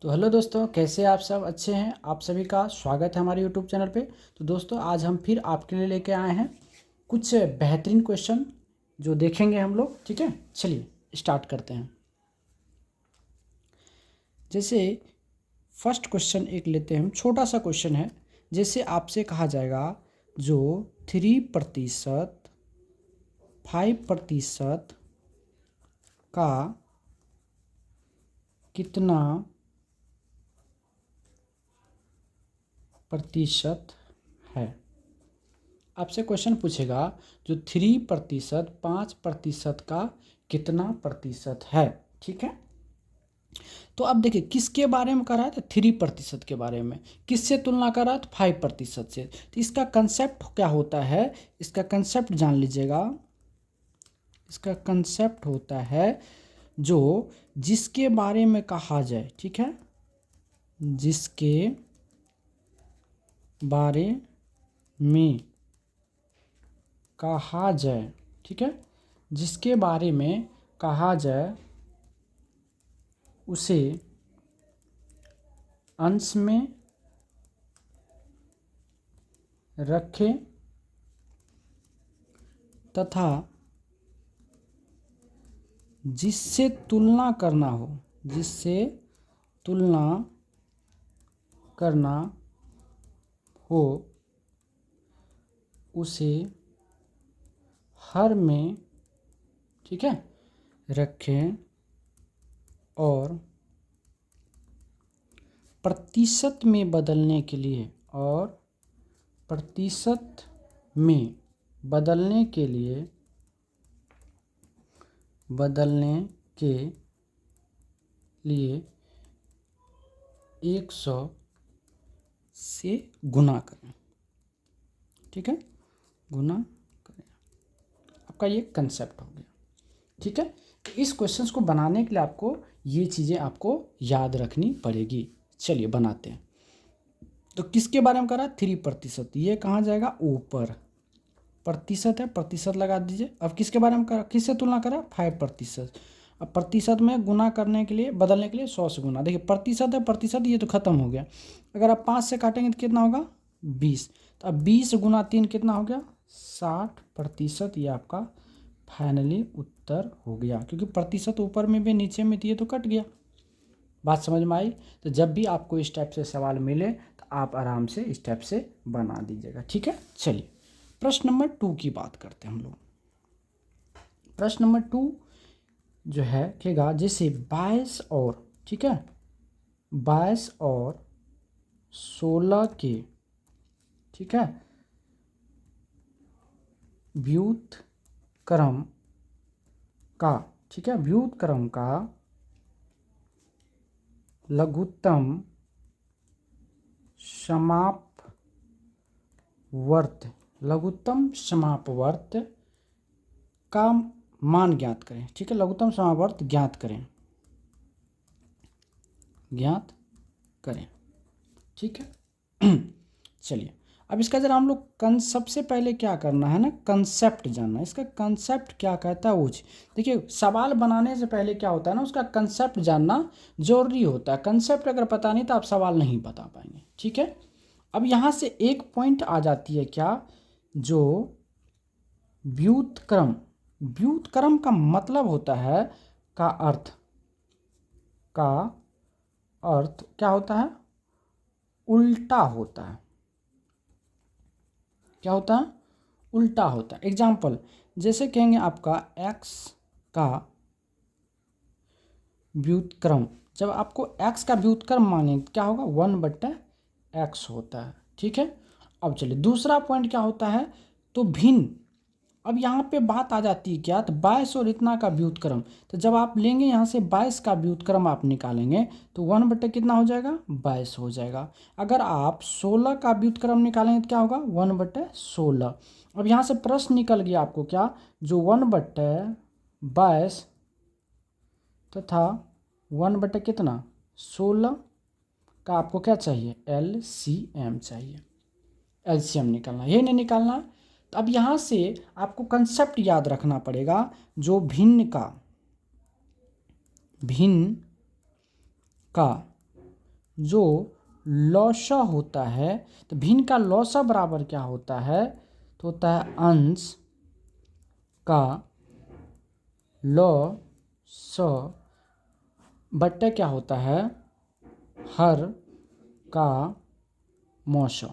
तो हेलो दोस्तों, कैसे आप सब? अच्छे हैं? आप सभी का स्वागत है हमारे यूट्यूब चैनल पे। तो दोस्तों, आज हम फिर आपके लिए लेके आए हैं कुछ बेहतरीन क्वेश्चन जो देखेंगे हम लोग। ठीक है, चलिए स्टार्ट करते हैं। जैसे फर्स्ट क्वेश्चन एक लेते हैं हम, छोटा सा क्वेश्चन है। जैसे आपसे कहा जाएगा जो 3%, 5% का कितना प्रतिशत है। आपसे क्वेश्चन पूछेगा जो 3%, 5% का कितना प्रतिशत है। ठीक है, तो अब देखिए किसके बारे में कर रहा है, तो 3% के बारे में। किससे तुलना कर रहा है, तो 5% से। तो इसका कंसेप्ट क्या होता है, इसका कंसेप्ट जान लीजिएगा। इसका कंसेप्ट होता है जो जिसके बारे में कहा जाए, ठीक है, जिसके बारे में कहा जाए, ठीक है, जिसके बारे में कहा जाए उसे अंश में रखें तथा जिससे तुलना करना हो, जिससे तुलना करना हो उसे हर में, ठीक है, रखें और प्रतिशत में बदलने के लिए, और प्रतिशत में बदलने के लिए, के लिए 100 से गुना करें। ठीक है, गुना करें। आपका ये कंसेप्ट हो गया। ठीक है, तो इस क्वेश्चंस को बनाने के लिए आपको ये चीज़ें आपको याद रखनी पड़ेगी। चलिए बनाते हैं। तो किसके बारे में करा, 3%। ये कहाँ जाएगा, ऊपर। प्रतिशत है, प्रतिशत लगा दीजिए। अब किसके बारे में करा, किससे तुलना करा, 5%। अब प्रतिशत में गुना करने के लिए, बदलने के लिए 100 से गुना। देखिए प्रतिशत है, प्रतिशत ये तो खत्म हो गया। अगर आप 5 से काटेंगे तो कितना होगा, 20। तो अब 20 गुना 3 कितना हो गया, 60%। ये आपका फाइनली उत्तर हो गया, क्योंकि प्रतिशत ऊपर में भी नीचे में दिए तो कट गया। बात समझ में आई? तो जब भी आपको इस टाइप से सवाल मिले तो आप आराम से इस टाइप से बना दीजिएगा। ठीक है, चलिए प्रश्न नंबर 2 की बात करते हैं हम लोग। प्रश्न नंबर 2 जो है कहेगा जैसे 22 और, ठीक है, 22 और 16 के, ठीक है, व्युत्क्रम का, ठीक है, व्युत्क्रम का लघुत्तम समापवर्त, लघुत्तम समापवर्त का मान ज्ञात करें। ठीक है, लघुत्तम समापवर्त ज्ञात करें, ज्ञात करें। ठीक है, चलिए अब इसका जरा हम लोग सबसे पहले क्या करना है ना, कंसेप्ट जानना है। इसका कंसेप्ट क्या कहता है वो चीज़। देखिए सवाल बनाने से पहले क्या होता है ना, उसका कंसेप्ट जानना जरूरी होता है। कंसेप्ट अगर पता नहीं तो आप सवाल नहीं बता पाएंगे। ठीक है, अब यहाँ से एक पॉइंट आ जाती है क्या, जो व्युत्क्रम। व्युत्क्रम का मतलब होता है, का अर्थ, का अर्थ क्या होता है, उल्टा होता है। क्या होता है, उल्टा होता है। एग्जाम्पल जैसे कहेंगे आपका x का व्युत्क्रम, जब आपको x का व्युत्क्रम मांगेंगे तो क्या होगा, 1/x होता है। ठीक है, अब चलिए दूसरा पॉइंट क्या होता है, तो भिन्न। अब यहाँ पे बात आ जाती है क्या, तो 22 और इतना का व्युत्क्रम। तो जब आप लेंगे यहाँ से 22 का व्युत्क्रम आप निकालेंगे तो 1 बटे कितना हो जाएगा, 22 हो जाएगा। अगर आप 16 का व्युत्क्रम निकालेंगे तो क्या होगा, 1/16। अब यहाँ से प्रश्न निकल गया आपको क्या, जो 1/22 तथा 1 बटे कितना, 16 का आपको क्या चाहिए, LCM चाहिए। LCM निकालना, ये नहीं निकालना। तो अब यहाँ से आपको कंसेप्ट याद रखना पड़ेगा, जो भिन्न का, भिन्न का जो लौसा होता है, तो भिन्न का लौसा बराबर क्या होता है, तो होता है अंश का लौसा बट्टा क्या होता है, हर का मौसा।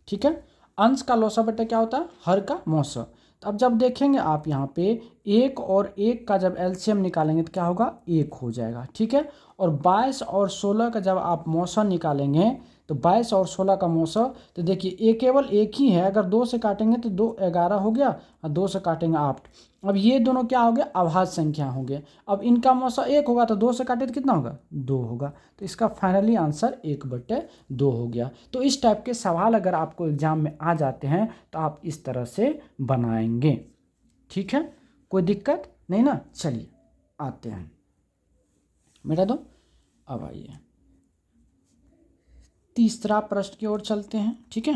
ठीक है, अंश का लौसा बट्टा क्या होता है, हर का मौसा। तो अब जब देखेंगे आप यहाँ पे एक और एक का जब एलसीएम निकालेंगे तो क्या होगा, एक हो जाएगा। ठीक है, और 22 और 16 का जब आप मौसा निकालेंगे तो 22 और 16 का मौसा, तो देखिए ये केवल एक ही है, अगर 2 से काटेंगे तो 2 11 हो गया और 2 से काटेंगे 8। अब ये दोनों क्या हो गया, अभाज्य संख्या हो गए। अब इनका मौसा 1 होगा तो 2 से काटे तो कितना होगा, 2 होगा। तो इसका फाइनली आंसर 1/2 हो गया। तो इस टाइप के सवाल अगर आपको एग्जाम में आ जाते हैं तो आप इस तरह से बनाएंगे। ठीक है, कोई दिक्कत नहीं ना। चलिए आते हैं, मेरा दो। अब आइए तीसरा प्रश्न की ओर चलते हैं। ठीक है,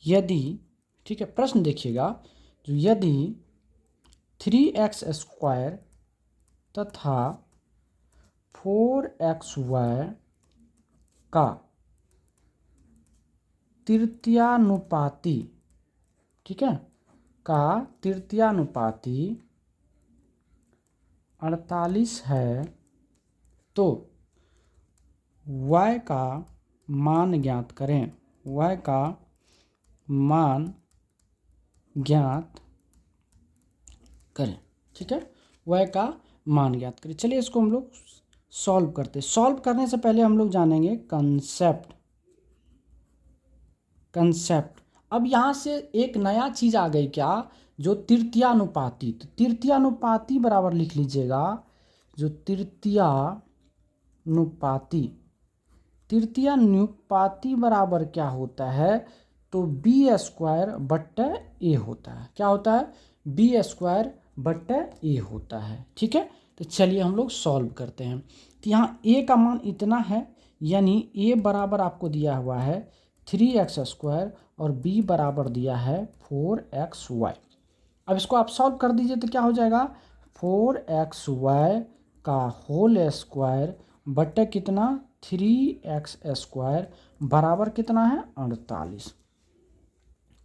यदि, ठीक है, प्रश्न देखिएगा, जो यदि 3x² तथा 4xy का तृतीयानुपाती, ठीक है, का तृतीयानुपाती 48 है, तो y का मान ज्ञात करें। y का मान ज्ञात करें। ठीक है, y का मान ज्ञात करें। चलिए इसको हम लोग सॉल्व करते हैं। सॉल्व करने से पहले हम लोग जानेंगे कंसेप्ट। अब यहाँ से एक नया चीज़ आ गई क्या, जो तृतीयानुपाती। तो तृतीयानुपाती बराबर लिख लीजिएगा, जो तृतीयानुपाती बराबर क्या होता है, तो b² होता है। क्या होता है, b² होता है। ठीक है, तो चलिए हम लोग सॉल्व करते हैं। तो यहाँ a का मान इतना है, यानी a बराबर आपको दिया हुआ है 3x² और b बराबर दिया है 4xy। अब इसको आप सॉल्व कर दीजिए तो क्या हो जाएगा, 4xy का होल स्क्वायर बट्टे कितना 3x² बराबर कितना है 48।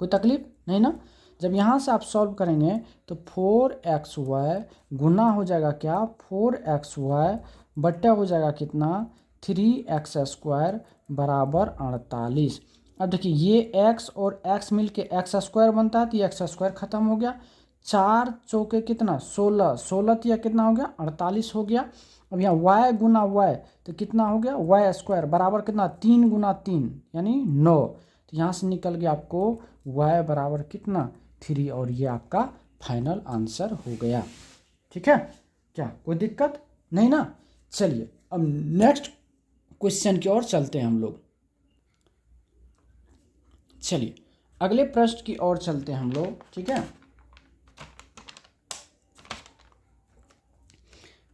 कोई तकलीफ नहीं ना। जब यहाँ से आप सॉल्व करेंगे तो 4xy गुना हो जाएगा क्या, 4xy बट्टा हो जाएगा कितना 3x² बराबर 48। अब देखिए ये x और x मिल के x² बनता है, तो ये x² खत्म हो गया। 4 चौके कितना 16, 16 तो यह कितना हो गया 48 हो गया। अब यहाँ y गुना y तो कितना हो गया y² बराबर कितना 3 गुना 3 यानी 9। तो यहाँ से निकल गया आपको y बराबर कितना 3, और ये आपका फाइनल आंसर हो गया। ठीक है, क्या कोई दिक्कत नहीं ना। चलिए अब नेक्स्ट क्वेश्चन की ओर चलते हैं हम लोग। चलिए अगले प्रश्न की ओर चलते हैं हम लोग। ठीक है,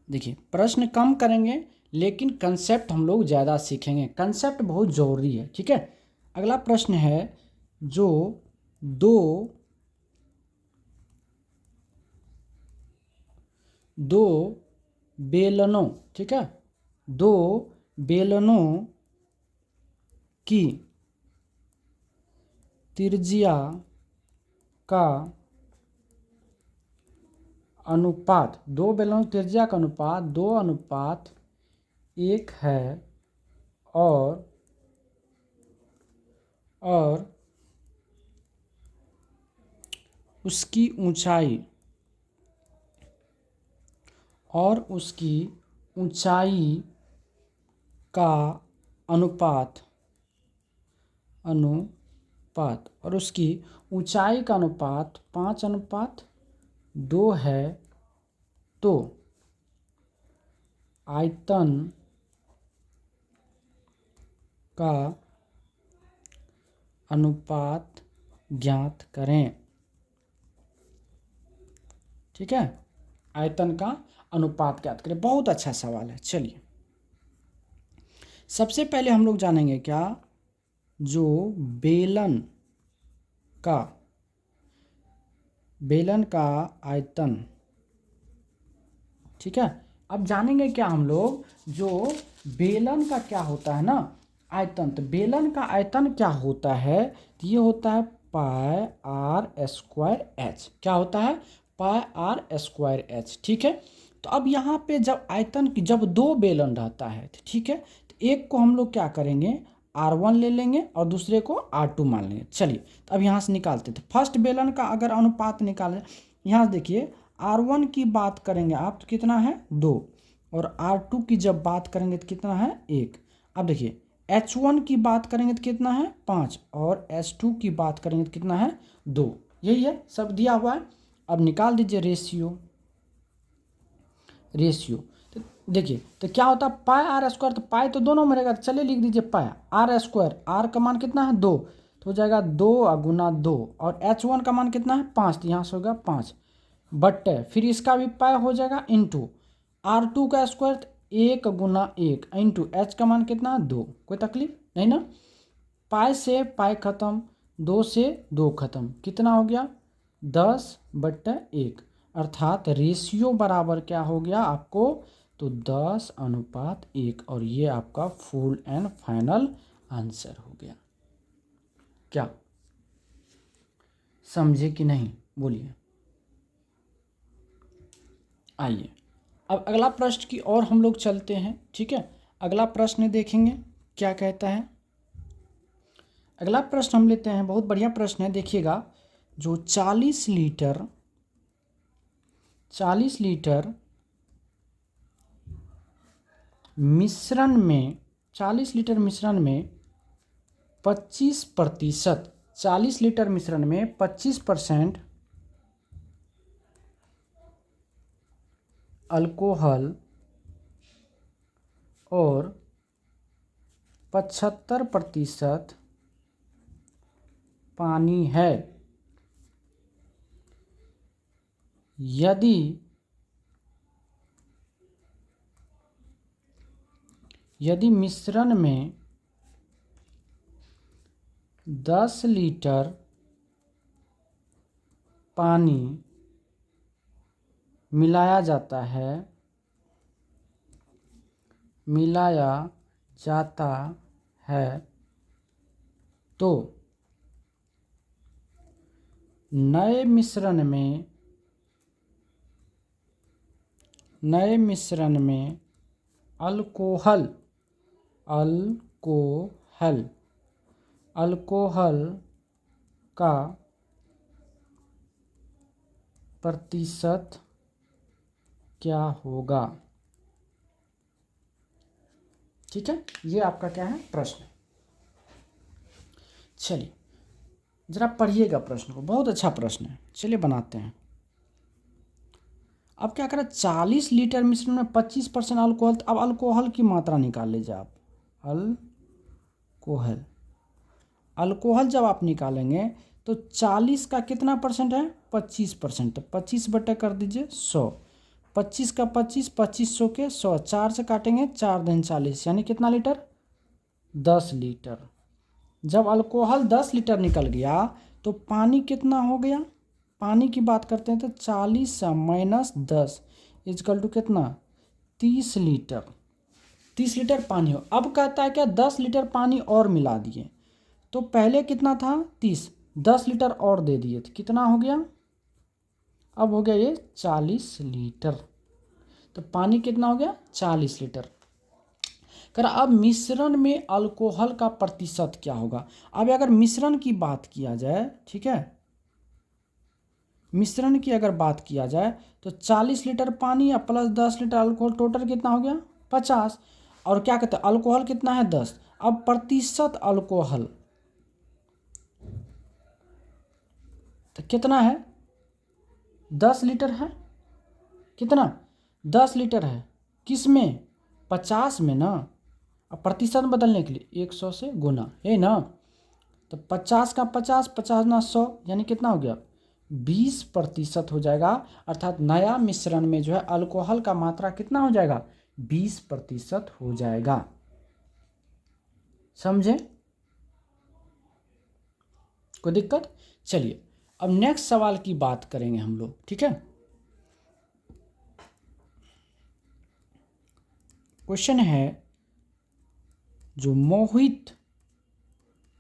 देखिए प्रश्न कम करेंगे लेकिन कंसेप्ट हम लोग ज़्यादा सीखेंगे। कंसेप्ट बहुत ज़रूरी है। ठीक है, अगला प्रश्न है, जो दो बेलनों, ठीक है, 2 बेलनों की त्रिज्या का अनुपात, 2 बेलनों की त्रिज्या का अनुपात 2:1 है, और उसकी ऊंचाई का अनुपात और उसकी ऊंचाई का अनुपात 5:2 है, तो आयतन का अनुपात ज्ञात करें। ठीक है, आयतन का अनुपात ज्ञात करें। बहुत अच्छा सवाल है। चलिए सबसे पहले हम लोग जानेंगे क्या, जो बेलन का आयतन, ठीक है, अब जानेंगे क्या हम लोग, जो बेलन का क्या होता है ना आयतन, तो बेलन का आयतन क्या होता है, तो ये होता है पाई आर स्क्वायर एच। क्या होता है, पाई आर स्क्वायर एच। ठीक है, तो अब यहाँ पे जब आयतन की जब दो बेलन रहता है, ठीक है, तो एक को हम लोग क्या करेंगे, R1 ले लेंगे और दूसरे को R2 मान लेंगे। चलिए, तो अब यहाँ से निकालते थे फर्स्ट बेलन का अगर अनुपात निकालें, यहाँ से देखिए R1 की बात करेंगे आप तो कितना है 2, और R2 की जब बात करेंगे तो कितना है 1। अब देखिए H1 की बात करेंगे तो कितना है 5, और H2 की बात करेंगे तो कितना है 2। यही है, सब दिया हुआ है। अब निकाल दीजिए रेशियो। तो देखिए, तो क्या होता है पाई आर स्क्वायर, तो पाई तो दोनों में रहेगा, तो चलिए लिख दीजिए पाई आर स्क्वायर, आर का मान कितना है 2, तो हो जाएगा 2 गुना 2, और H1 का मान कितना है 5, तो यहाँ से होगा 5 बट्टे, फिर इसका भी पाई हो जाएगा इंटू R2 का स्क्वायर 1 गुना 1 इंटू एच का मान कितना है 2। कोई तकलीफ नहीं ना, पाई से पाई खत्म, 2 से 2 खत्म, कितना हो गया 10/1, अर्थात रेशियो बराबर क्या हो गया आपको, तो 10:1, और ये आपका फुल एंड फाइनल आंसर हो गया। क्या समझे कि नहीं, बोलिए। आइए अब अगला प्रश्न की ओर हम लोग चलते हैं। ठीक है, अगला प्रश्न देखेंगे क्या कहता है। अगला प्रश्न हम लेते हैं, बहुत बढ़िया प्रश्न है, देखिएगा। जो 40 लीटर मिश्रण में 25%, 40 लीटर मिश्रण में 25% अल्कोहल और 75% पानी है। यदि मिश्रण में 10 लीटर पानी मिलाया जाता है तो नए मिश्रण में अल्कोहल का प्रतिशत क्या होगा। ठीक है, ये आपका क्या है प्रश्न। चलिए जरा पढ़िएगा प्रश्न को, बहुत अच्छा प्रश्न है। चलिए बनाते हैं। अब क्या करें, 40 लीटर मिश्रण में 25% अल्कोहल, अब अल्कोहल की मात्रा निकाल लीजिए आप। अल्कोहल जब आप निकालेंगे तो 40 का कितना परसेंट है 25%, तो 25 बटे कर दीजिए 100, 25 का 25, 2500 के 100, 4 से काटेंगे 4 दिन 40, यानी कितना लीटर 10 लीटर। जब अल्कोहल 10 लीटर निकल गया तो पानी कितना हो गया, पानी की बात करते हैं तो 40 माइनस 10 इजकल टू कितना 30 लीटर। 30 लीटर पानी हो। अब कहता है क्या 10 लीटर पानी और मिला दिए, तो पहले कितना था 30, 10 लीटर और दे दिए तो कितना हो गया, अब हो गया ये 40 लीटर। तो पानी कितना हो गया 40 लीटर। कर अब मिश्रण में अल्कोहल का प्रतिशत क्या होगा। अब अगर मिश्रण की बात किया जाए, ठीक है, मिश्रण की अगर बात किया जाए तो 40 लीटर पानी या प्लस 10 लीटर अल्कोहल, टोटल कितना हो गया 50, और क्या कहते हैं अल्कोहल कितना है 10। अब प्रतिशत अल्कोहल तो कितना है 10 लीटर है, कितना 10 लीटर है, किस में 50 में ना। अब प्रतिशत बदलने के लिए 100 से गुना है ना, तो 50 का 50, 50 ना 100, यानी कितना हो गया 20% हो जाएगा। अर्थात नया मिश्रण में जो है अल्कोहल का मात्रा कितना हो जाएगा 20% हो जाएगा। समझे, कोई दिक्कत। चलिए अब नेक्स्ट सवाल की बात करेंगे हम लोग। ठीक है, क्वेश्चन है जो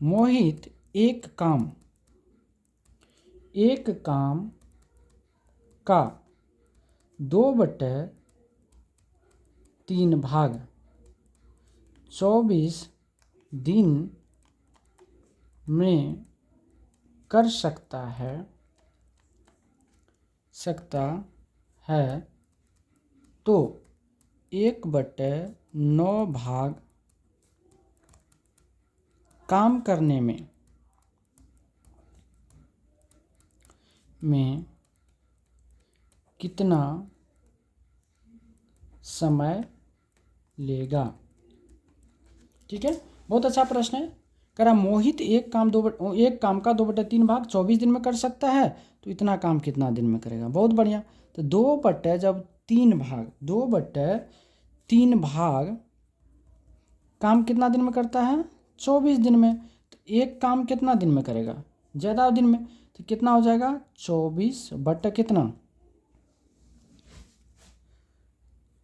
मोहित एक काम का 2/3 भाग 24 दिन में कर सकता है तो 1/9 भाग काम करने में कितना समय लेगा। ठीक है, बहुत अच्छा प्रश्न है। कह रहा मोहित एक काम का 2/3 भाग 24 दिन में कर सकता है, तो इतना काम कितना दिन में करेगा। बहुत बढ़िया। तो 2/3 भाग काम कितना दिन में करता है, 24 दिन में। तो एक काम कितना दिन में करेगा, ज़्यादा दिन में। तो कितना हो जाएगा, 24 बट्टा कितना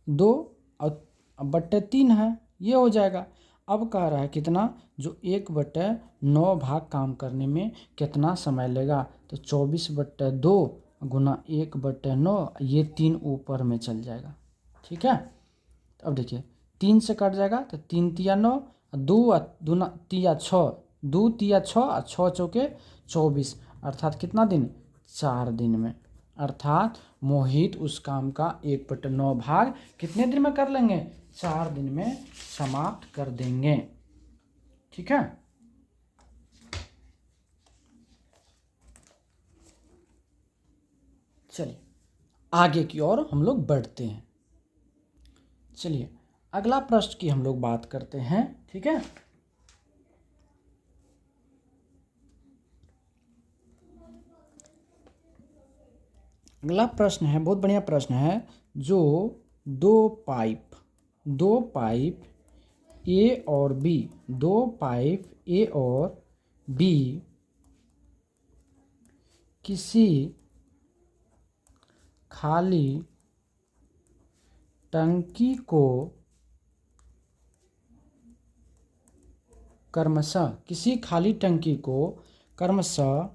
2 और बट्टे 3 है, ये हो जाएगा। अब कह रहा है कितना, जो 1/9 भाग काम करने में कितना समय लेगा। तो 24/2 गुना 1/9, ये 3 ऊपर में चल जाएगा। ठीक है, तो अब देखिए 3 से कट जाएगा, तो 3 तिया 9, 2 दूना तिया 6, 2 तिया 6 और 6 चौके 24, अर्थात कितना दिन, 4 दिन में। अर्थात मोहित उस काम का 1/9 भाग कितने दिन में कर लेंगे, 4 दिन में समाप्त कर देंगे। ठीक है, चलिए आगे की ओर हम लोग बढ़ते हैं। चलिए अगला प्रश्न की हम लोग बात करते हैं। ठीक है, अगला प्रश्न है, बहुत बढ़िया प्रश्न है। जो दो पाइप ए और बी, 2 पाइप ए और बी किसी खाली टंकी को क्रमशः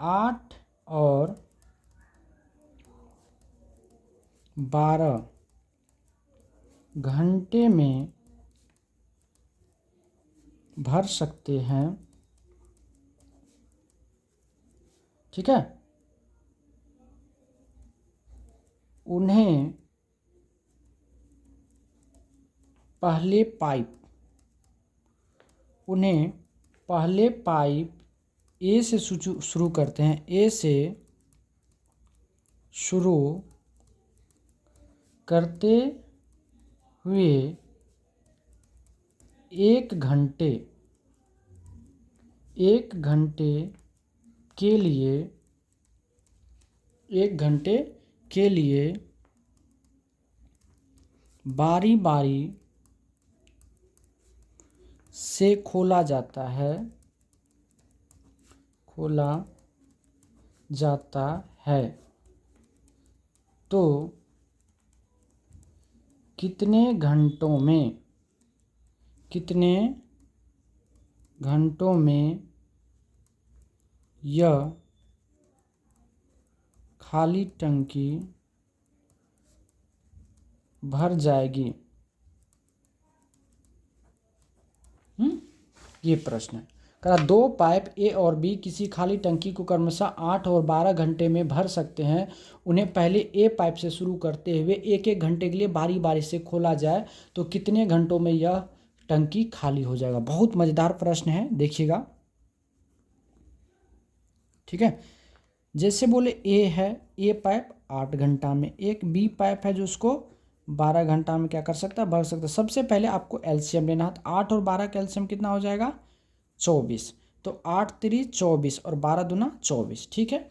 8 और 12 घंटे में भर सकते हैं। ठीक है, उन्हें पहले पाइप ए से शुरू करते हैं। ए से शुरू करते हुए 1 घंटे के लिए बारी बारी से खोला जाता है तो कितने घंटों में यह खाली टंकी भर जाएगी। ये प्रश्न है। कहा 2 पाइप ए और बी किसी खाली टंकी को क्रमशः 8 और 12 घंटे में भर सकते हैं। उन्हें पहले ए पाइप से शुरू करते हुए 1-1 घंटे के लिए बारी बारी से खोला जाए तो कितने घंटों में यह टंकी खाली हो जाएगा। बहुत मज़ेदार प्रश्न है, देखिएगा। ठीक है, जैसे बोले ए है, ए पाइप 8 घंटा में, एक बी पाइप है जो उसको 12 घंटा में क्या कर सकता है, भर सकता है। सबसे पहले आपको एलसीएम लेना है। 8 और 12 का एलसीएम कितना हो जाएगा, 24। तो 8 3 24 और 12 दूना 24। ठीक है,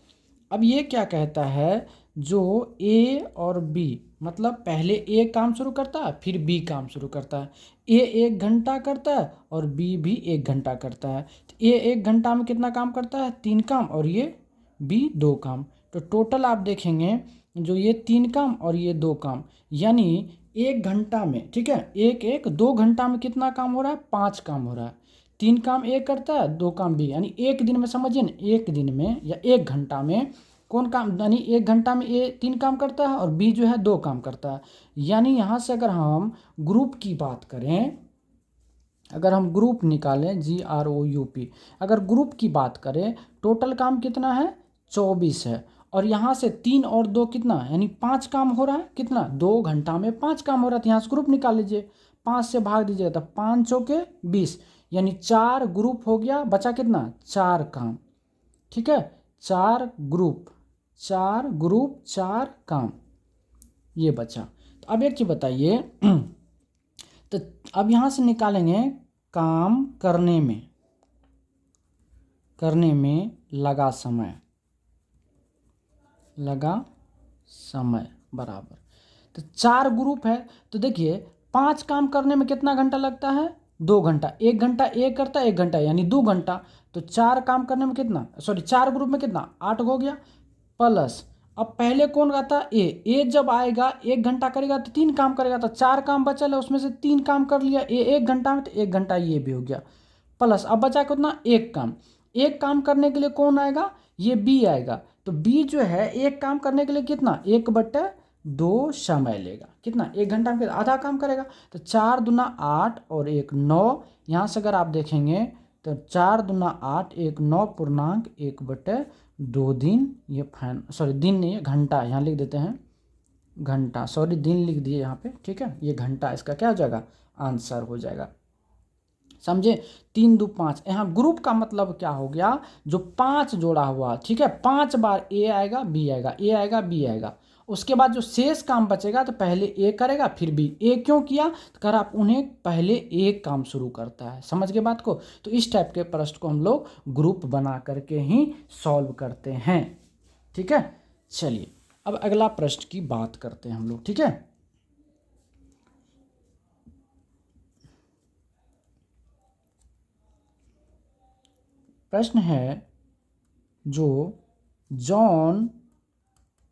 अब ये क्या कहता है, जो ए और बी, मतलब पहले ए काम शुरू करता है फिर बी काम शुरू करता है। ए 1 घंटा करता है और बी भी 1 घंटा करता है। तो ए 1 घंटा में कितना काम करता है, 3 काम, और ये बी 2 काम। तो टोटल आप देखेंगे जो ये 3 काम और ये 2 काम, यानी 1 घंटा में, ठीक है, एक 2 घंटा में कितना काम हो रहा है? 5 काम हो रहा है। 3 काम ए करता है, 2 काम बी, यानी एक दिन में, समझिए ना, एक दिन में या 1 घंटा में कौन काम, यानी 1 घंटा में ए 3 काम करता है और बी जो है 2 काम करता है। यानी यहाँ से अगर हम ग्रुप की बात करें, अगर हम ग्रुप निकालें, GROUP, अगर ग्रुप की बात करें, टोटल काम कितना है? 24 है। और यहाँ से 3 और 2 कितना, यानी 5 काम हो रहा है। कितना? 2 घंटा में 5 काम हो रहा है। तो यहाँ से ग्रुप निकाल लीजिए, 5 से भाग दीजिए, तो 5 चौके 20, यानी 4 ग्रुप हो गया। बचा कितना? 4 काम, ठीक है, 4 ग्रुप, 4 ग्रुप 4 काम, ये बचा। तो अब एक चीज़ बताइए, तो अब यहाँ से निकालेंगे काम करने में लगा समय बराबर। तो 4 ग्रुप है, तो देखिए 5 काम करने में कितना घंटा लगता है? 2 घंटा। 1 घंटा ए करता है, 1 घंटा, यानी 2 घंटा। तो 4 काम करने में कितना, सॉरी 4 ग्रुप में कितना, 8 हो गया। प्लस अब पहले कौन रहता? ए जब आएगा 1 घंटा करेगा तो 3 काम करेगा, तो 4 काम बचा है, उसमें से 3 काम कर लिया ए 1 घंटा में, तो 1 घंटा ये भी हो गया। प्लस अब बचा कितना? 1 काम। 1 काम करने के लिए कौन आएगा? ये बी आएगा। तो बी जो है 1 काम करने के लिए कितना, 1/2 समय लेगा। कितना? 1 घंटा में आधा काम करेगा। तो 4 दूना 8 और 1 9। यहाँ से अगर आप देखेंगे तो 4 दूना 8, 1 9 पूर्णांक 1/2 दिन, ये फैन, सॉरी दिन नहीं है, घंटा, यहाँ लिख देते हैं घंटा, सॉरी दिन लिख दिए यहाँ पे, ठीक है, ये घंटा इसका क्या हो जाएगा? आंसर हो जाएगा। समझे? 3 2 5। यहाँ ग्रुप का मतलब क्या हो गया? जो 5 जोड़ा हुआ, ठीक है, 5 बार ए आएगा बी आएगा, ए आएगा बी आएगा। उसके बाद जो शेष काम बचेगा तो पहले ए करेगा फिर बी। ए क्यों किया? तो कर आप उन्हें पहले एक काम शुरू करता है। समझ गए बात को? तो इस टाइप के प्रश्न को हम लोग ग्रुप बना करके ही सॉल्व करते हैं, ठीक है। चलिए अब अगला प्रश्न की बात करते हैं हम लोग, ठीक है। प्रश्न है, जो जॉन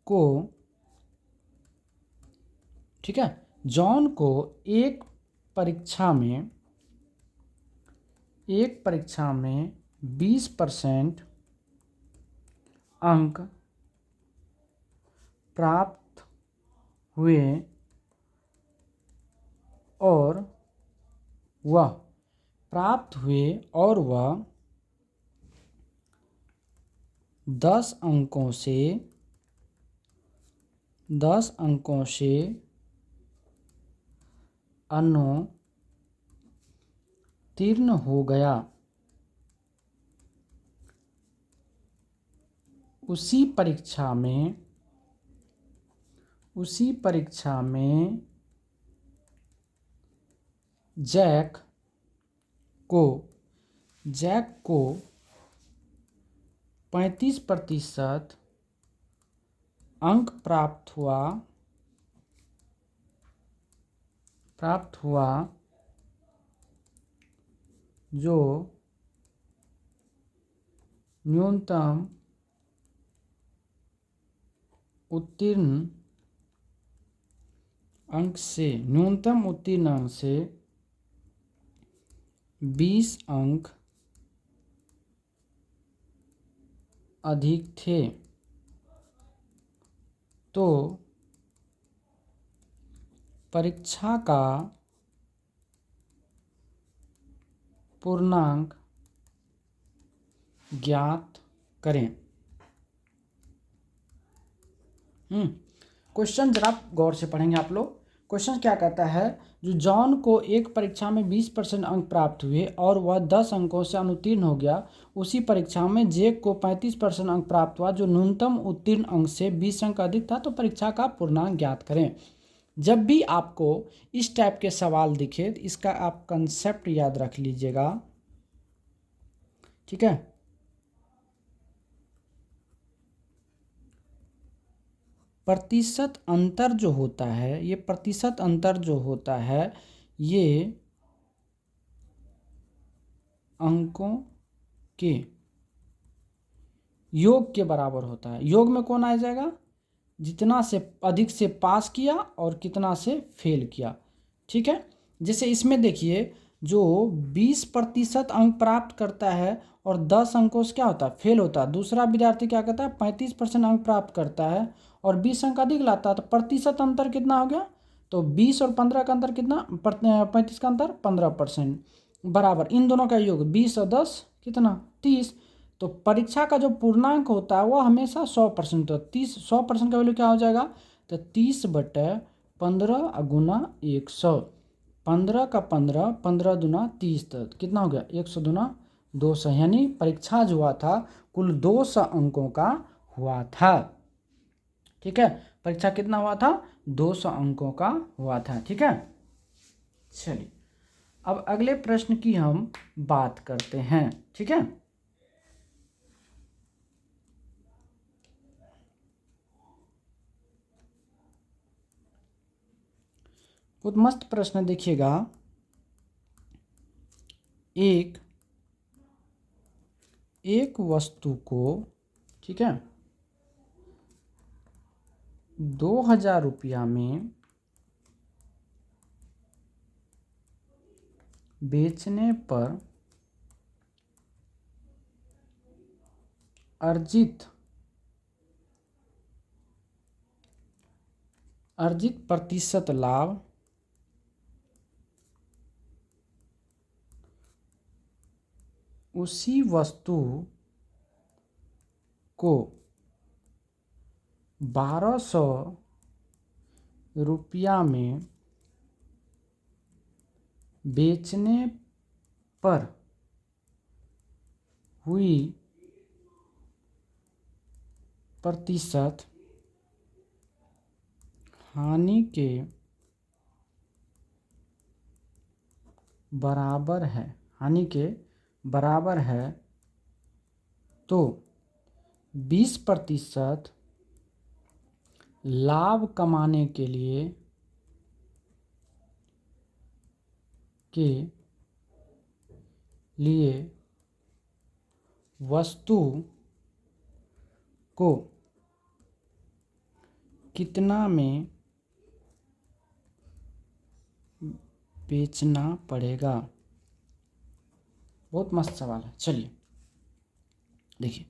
को, ठीक है, जॉन को एक परीक्षा में 20% अंक प्राप्त हुए और वह 10 अंकों से अनुत्तीर्ण हो गया। उसी परीक्षा में जैक को 35% अंक प्राप्त हुआ, जो न्यूनतम उत्तीर्ण अंक से 20 अंक अधिक थे, तो परीक्षा का पूर्णांक ज्ञात करें। क्वेश्चन जरा गौर से पढ़ेंगे आप लोग। क्वेश्चन क्या कहता है? जो जॉन को एक परीक्षा में 20% अंक प्राप्त हुए और वह 10 अंकों से अनुत्तीर्ण हो गया, उसी परीक्षा में जैक को 35% अंक प्राप्त हुआ, जो न्यूनतम उत्तीर्ण अंक से 20 अंक अधिक था, तो परीक्षा का पूर्णांक ज्ञात करें। जब भी आपको इस टाइप के सवाल दिखे तो इसका आप कंसेप्ट याद रख लीजिएगा, ठीक है। प्रतिशत अंतर जो होता है, ये प्रतिशत अंतर जो होता है, ये अंकों के योग के बराबर होता है। योग में कौन आ जाएगा? जितना से अधिक से पास किया और कितना से फेल किया। ठीक है, जैसे इसमें देखिए जो 20% अंक प्राप्त करता है और 10 अंकों से क्या होता है, फेल होता है। दूसरा विद्यार्थी क्या करता है, 35% अंक प्राप्त करता है और 20 अंक अधिक लाता है, तो प्रतिशत अंतर कितना हो गया, तो 20 और 15 का अंतर कितना, 35 का अंतर 15%, बराबर इन दोनों का योग 20 और 10 कितना, 30। तो परीक्षा का जो पूर्णांक होता है वो हमेशा 100% होता है। 100% का वैल्यू क्या हो जाएगा, तो 30/15 गुना 100, 15 का 15, 15 दूना 30, तो कितना हो गया, 100 दूना 200, यानी परीक्षा जो हुआ था कुल 200 अंकों का हुआ था। ठीक है, परीक्षा कितना हुआ था, 200 अंकों का हुआ था। ठीक है, चलिए अब अगले प्रश्न की हम बात करते हैं। ठीक है, बहुत मस्त प्रश्न देखिएगा। एक वस्तु को, ठीक है, 2000 रुपया में बेचने पर अर्जित प्रतिशत लाभ उसी वस्तु को 1200 रुपया में बेचने पर हुई प्रतिशत हानि के बराबर है, तो 20% लाभ कमाने के लिए वस्तु को कितना में बेचना पड़ेगा। बहुत मस्त सवाल है। चलिए देखिए,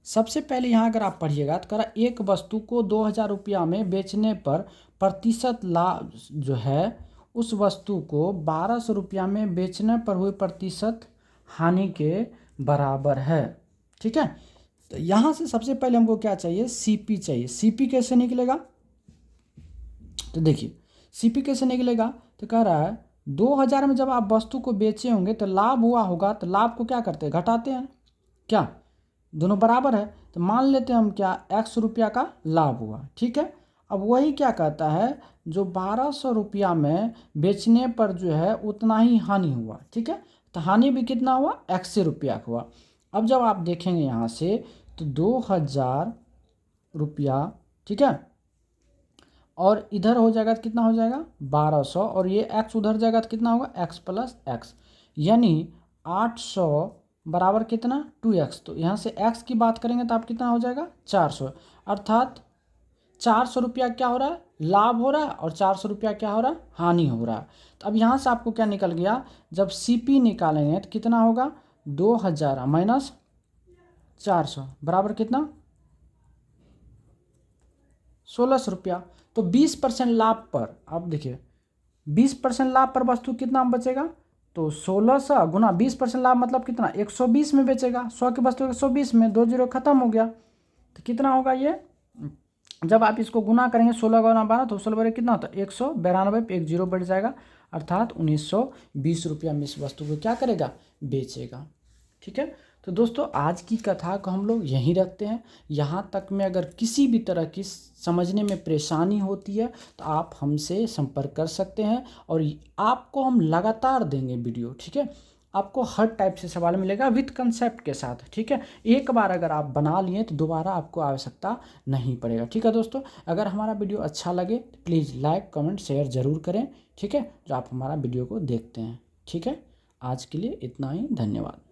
सबसे पहले यहाँ अगर आप पढ़िएगा तो कह रहा एक वस्तु को 2000 रुपया में बेचने पर प्रतिशत लाभ जो है उस वस्तु को 1200 रुपया में बेचने पर हुई प्रतिशत हानि के बराबर है। ठीक है, तो यहाँ से सबसे पहले हमको क्या चाहिए, सीपी चाहिए। सीपी कैसे निकलेगा, तो देखिए सीपी कैसे निकलेगा, तो कह रहा है 2000 में जब आप वस्तु को बेचे होंगे तो लाभ हुआ होगा, तो लाभ को क्या करते हैं, घटाते हैं, क्या दोनों बराबर है, तो मान लेते हैं हम क्या, 100 रुपया का लाभ हुआ। ठीक है, अब वही क्या कहता है, जो 1200 रुपया में बेचने पर जो है उतना ही हानि हुआ। ठीक है, तो हानि भी कितना हुआ, 100 रुपया का हुआ। अब जब आप देखेंगे यहाँ से तो 2000 रुपया, ठीक है, और इधर हो जाएगा तो कितना हो जाएगा 1200, और ये x उधर जाएगा तो कितना होगा x प्लस एक्स, यानी 800 बराबर कितना 2x। तो यहाँ से x की बात करेंगे तो आप कितना हो जाएगा 400, अर्थात 400 रुपया क्या हो रहा है, लाभ हो रहा है, और 400 रुपया क्या हो रहा है, हानि हो रहा है। तो अब यहाँ से आपको क्या निकल गया, जब CP निकालेंगे तो कितना होगा, 2000 माइनस 400 बराबर कितना 1600 रुपया। तो 20% लाभ पर, आप देखिए 20% लाभ पर वस्तु कितना बचेगा, तो 1600 गुना 20% लाभ मतलब कितना 120 में बेचेगा। 100 की वस्तु 120 में, 2 जीरो खत्म हो गया, तो कितना होगा ये, जब आप इसको गुना करेंगे 16 गुना 12 तो 16 बड़े कितना होता है 192 पे 1 जीरो बढ़ जाएगा, अर्थात 1920 रुपया में इस वस्तु को क्या करेगा, बेचेगा। ठीक है, तो दोस्तों आज की कथा को हम लोग यहीं रखते हैं। यहाँ तक में अगर किसी भी तरह की समझने में परेशानी होती है तो आप हमसे संपर्क कर सकते हैं, और आपको हम लगातार देंगे वीडियो। ठीक है, आपको हर टाइप से सवाल मिलेगा विथ कंसेप्ट के साथ। ठीक है, एक बार अगर आप बना लिए तो दोबारा आपको आवश्यकता नहीं पड़ेगा। ठीक है दोस्तों, अगर हमारा वीडियो अच्छा लगे तो प्लीज़ लाइक कमेंट शेयर ज़रूर करें। ठीक है, जो आप हमारा वीडियो को देखते हैं। ठीक है, आज के लिए इतना ही, धन्यवाद।